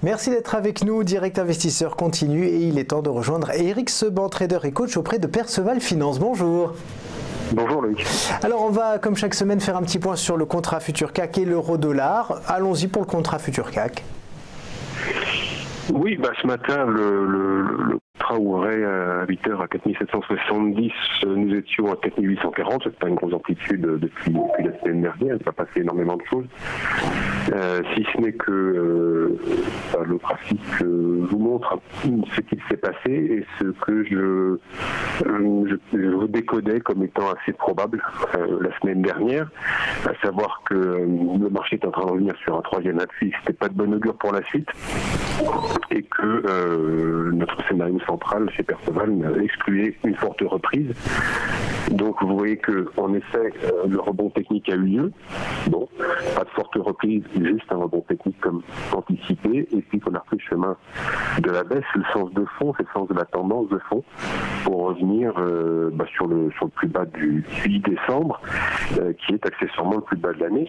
Merci d'être avec nous. Direct Investisseur continue et il est temps de rejoindre Éric Seban, trader et coach auprès de Perceval Finance. Bonjour. Bonjour Loïc. Alors on va comme chaque semaine faire un petit point sur le contrat futur CAC et l'euro-dollar. Allons-y pour le contrat futur CAC. Oui, ce matin, le contrat ouvrait à 8h à 4770. Nous étions à 4840. C'est pas une grosse amplitude depuis la semaine dernière. Il va passer énormément de choses. Si ce n'est que le graphique vous montre ce qu'il s'est passé et ce que je décodais comme étant assez probable la semaine dernière, à savoir que le marché est en train de revenir sur un troisième appui. C'était pas de bon augure pour la suite. Et que notre scénario central chez Perceval excluait une forte reprise. Donc vous voyez que en effet le rebond technique a eu lieu. Bon, pas de forte reprise, juste un rebond technique comme anticipé, et puis qu'on a repris le chemin de la baisse. Le sens de fond, c'est le sens de la tendance de fond, pour revenir sur le plus bas du 8 décembre, qui est accessoirement le plus bas de l'année.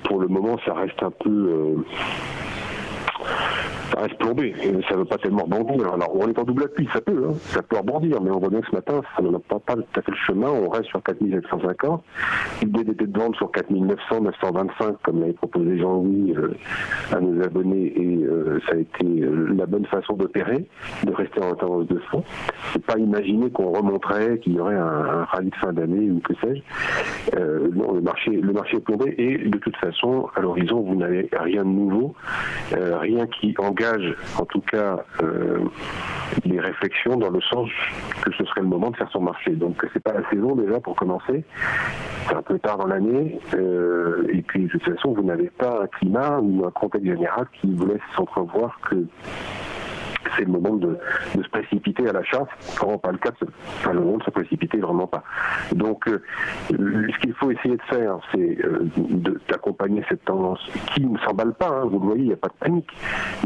Pour le moment, ça reste un peu ça reste plombé, ça ne veut pas tellement rebondir. Alors on est en double appui, ça peut rebondir, mais on voit bien que ce matin, ça ne prend pas tout à fait le chemin, on reste sur 4750. L'idée était de vendre sur 4900, 925, comme l'avait proposé Jean-Louis à nos abonnés, et ça a été la bonne façon d'opérer, de rester en tendance de fond. C'est pas imaginer qu'on remonterait, qu'il y aurait un rallye de fin d'année ou que sais-je. Non, le marché est plombé, et de toute façon, à l'horizon, vous n'avez rien de nouveau, rien qui engage en tout cas les réflexions dans le sens que ce serait le moment de faire son marché. Donc c'est pas la saison déjà pour commencer, c'est un peu tard dans l'année, et puis de toute façon vous n'avez pas un climat ou un contexte général qui vous laisse s'entrevoir que c'est le moment de se précipiter à l'achat. C'est vraiment pas le cas, le moment de se précipiter, vraiment pas. Donc, ce qu'il faut essayer de faire, c'est d'accompagner cette tendance qui ne s'emballe pas, vous le voyez, il n'y a pas de panique,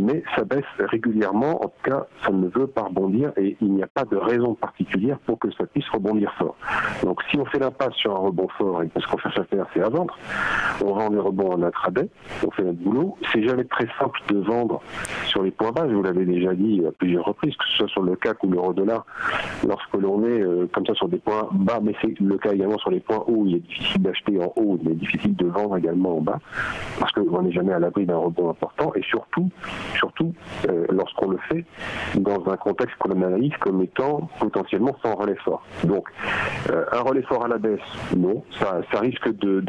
mais ça baisse régulièrement, en tout cas, ça ne veut pas rebondir, et il n'y a pas de raison particulière pour que ça puisse rebondir fort. Donc, si on fait l'impasse sur un rebond fort, et ce qu'on cherche à faire, c'est à vendre, on vend les rebonds en intraday, on fait notre boulot. C'est jamais très simple de vendre sur les points bas, je vous l'avais déjà dit à plusieurs reprises, que ce soit sur le CAC ou l'euro-dollar, lorsque l'on est comme ça sur des points bas, mais c'est le cas également sur les points hauts, il est difficile d'acheter en haut, mais difficile de vendre également en bas, parce qu'on n'est jamais à l'abri d'un rebond important, et surtout lorsqu'on le fait dans un contexte qu'on analyse comme étant potentiellement sans relais fort. Donc un relais fort à la baisse, non, ça risque de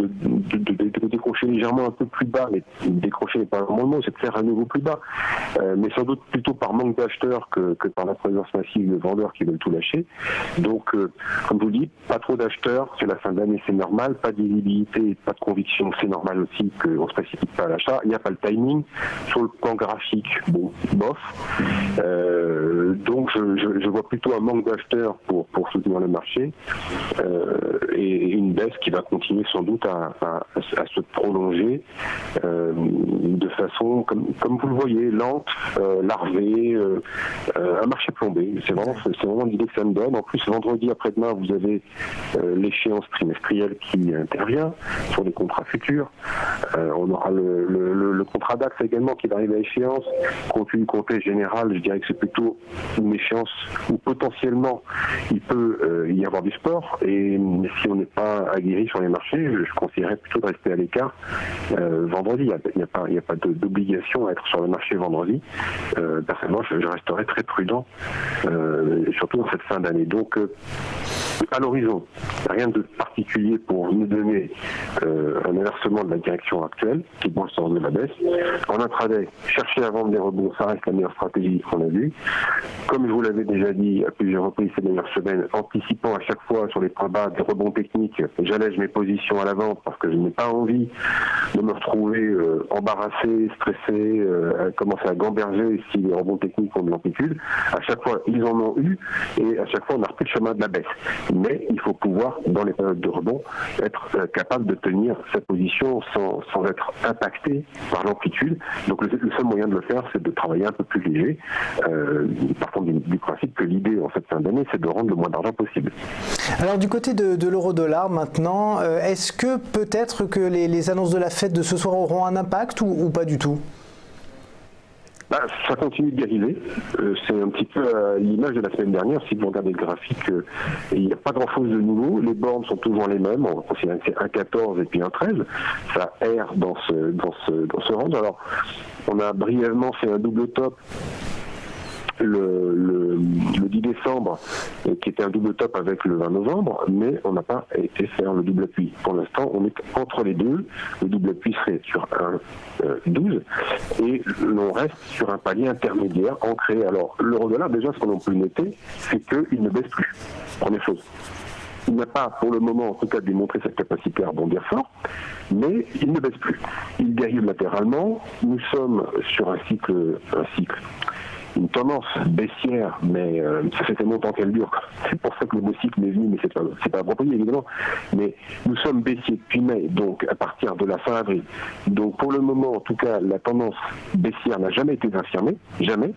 décrocher légèrement un peu plus bas, mais décrocher n'est pas vraiment le mot, c'est de faire à nouveau plus bas, mais sans doute plutôt par manque d'acheteurs que par la présence massive de vendeurs qui veulent tout lâcher. Donc, comme je vous dis, pas trop d'acheteurs, c'est la fin d'année, c'est normal, pas de visibilité, pas de conviction, c'est normal aussi qu'on ne se précipite pas à l'achat, il n'y a pas le timing. Sur le plan graphique, bon, bof. Donc, je vois plutôt un manque d'acheteurs pour soutenir le marché, et une baisse qui va continuer sans doute à se prolonger de façon, comme vous le voyez, lente, larvée, un marché plombé. C'est vraiment l'idée que ça me donne. En plus, vendredi après-demain, vous avez l'échéance trimestrielle qui intervient sur les contrats futurs. On aura le contrat DAX également qui va arriver à échéance. Compte tenu du contexte général, je dirais que c'est plutôt une échéance où potentiellement il peut y avoir du sport, et si on n'est pas aguerri sur les marchés, je conseillerais plutôt de rester à l'écart vendredi. Il n'y a pas d'obligation à être sur le marché vendredi. Personnellement, je resterai très prudent, surtout dans cette fin d'année. Donc, à l'horizon, rien de particulier pour nous donner un inversement de la direction actuelle, qui est dans le sens de la baisse. En intraday, chercher à vendre des rebonds, ça reste la meilleure stratégie qu'on a vue. Comme je vous l'avais déjà dit à plusieurs reprises ces dernières semaines, anticipant à chaque fois sur les points bas des rebonds techniques, j'allège mes positions à la vente parce que je n'ai pas envie de me retrouver embarrassé, stressé, commencer à gamberger si les rebonds techniques ont de l'amplitude. À chaque fois, ils en ont eu, et à chaque fois, on a repris le chemin de la baisse. Mais il faut pouvoir, dans les périodes de rebond, être capable de tenir sa position sans être impacté par l'amplitude. Donc le seul moyen de le faire, c'est de travailler un peu plus léger, partant du principe que l'idée en cette fin d'année, c'est de rendre le moins d'argent possible. Alors du côté de l'euro-dollar maintenant, est-ce que peut-être que les annonces de la Fed de ce soir auront un impact ou pas du tout ? Ça continue de dériver. C'est un petit peu l'image de la semaine dernière. Si vous regardez le graphique, il n'y a pas grand-chose de nouveau. Les bornes sont toujours les mêmes. On considère que c'est un 14 et puis un 13. Ça erre dans ce range. Alors, on a brièvement fait un double top le 10 décembre, qui était un double top avec le 20 novembre, mais on n'a pas été faire le double appui. Pour l'instant, on est entre les deux. Le double appui serait sur un 12 et l'on reste sur un palier intermédiaire ancré. Alors, l'euro-dollar, déjà, ce qu'on peut noter, c'est qu'il ne baisse plus. Première chose. Il n'a pas, pour le moment, en tout cas, démontré sa capacité à rebondir fort, mais il ne baisse plus. Il dérive latéralement. Nous sommes sur un cycle, une tendance baissière, mais ça fait tellement longtemps qu'elle dure. C'est pour ça que le mot cycle m'est venu, mais c'est pas approprié, évidemment. Mais nous sommes baissiers depuis mai, donc à partir de la fin avril. Donc pour le moment, en tout cas, la tendance baissière n'a jamais été infirmée, jamais.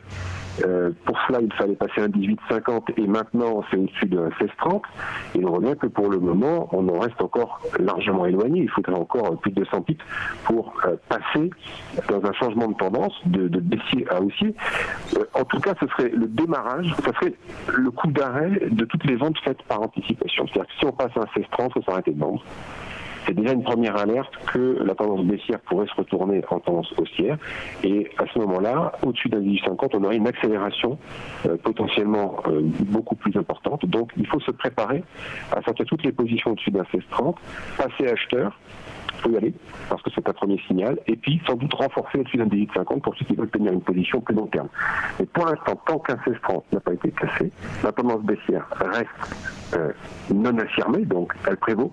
Pour cela, il fallait passer un 18,50 et maintenant c'est au-dessus d'un 16,30. Et on revient que pour le moment, on en reste encore largement éloigné. Il faudrait encore plus de 200 pips pour passer dans un changement de tendance de baissier à haussier. En tout cas, ce serait le démarrage, ce serait le coup d'arrêt de toutes les ventes faites par anticipation. C'est-à-dire que si on passe à un 16,30, il faut s'arrêter de vendre. C'est déjà une première alerte que la tendance baissière pourrait se retourner en tendance haussière. Et à ce moment-là, au-dessus d'un 18,50, on aurait une accélération potentiellement beaucoup plus importante. Donc il faut se préparer à sortir toutes les positions au-dessus d'un 16,30, passer acheteur. Il faut y aller, parce que c'est un premier signal, et puis sans doute renforcer au-dessus d'un 18,50 pour ceux qui veulent tenir une position plus long terme. Mais pour l'instant, tant qu'un 16,30 n'a pas été cassé, la tendance baissière reste non affirmée, donc elle prévaut,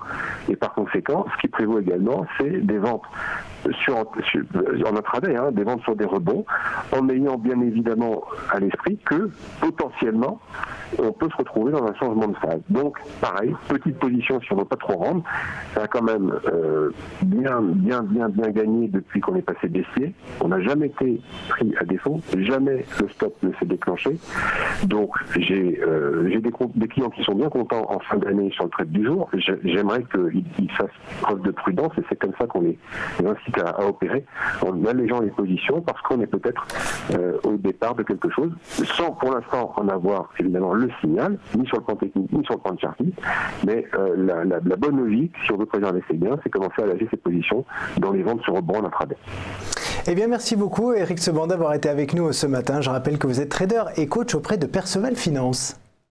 et par conséquent, ce qui prévaut également, c'est des ventes en intraday, des ventes sur des rebonds, en ayant bien évidemment à l'esprit que potentiellement, on peut se retrouver dans un changement de phase. Donc, pareil, petite position si on ne veut pas trop rendre, ça a quand même bien gagné depuis qu'on est passé baissier. On n'a jamais été pris à défaut, jamais le stop ne s'est déclenché. Donc, j'ai des clients qui sont bien contents en fin d'année sur le trade du jour. J'aimerais qu'ils fassent preuve de prudence et c'est comme ça qu'on les incite à opérer en allégeant les positions parce qu'on est peut-être au départ de quelque chose, sans pour l'instant en avoir évidemment le signal, ni sur le plan technique, ni sur le plan de chartie, mais la bonne logique, si on veut préserver ses gains, c'est commencer à alléger ses positions dans les ventes sur rebond en intraday. Eh bien, merci beaucoup Éric Seban d'avoir été avec nous ce matin. Je rappelle que vous êtes trader et coach auprès de Perceval Finance.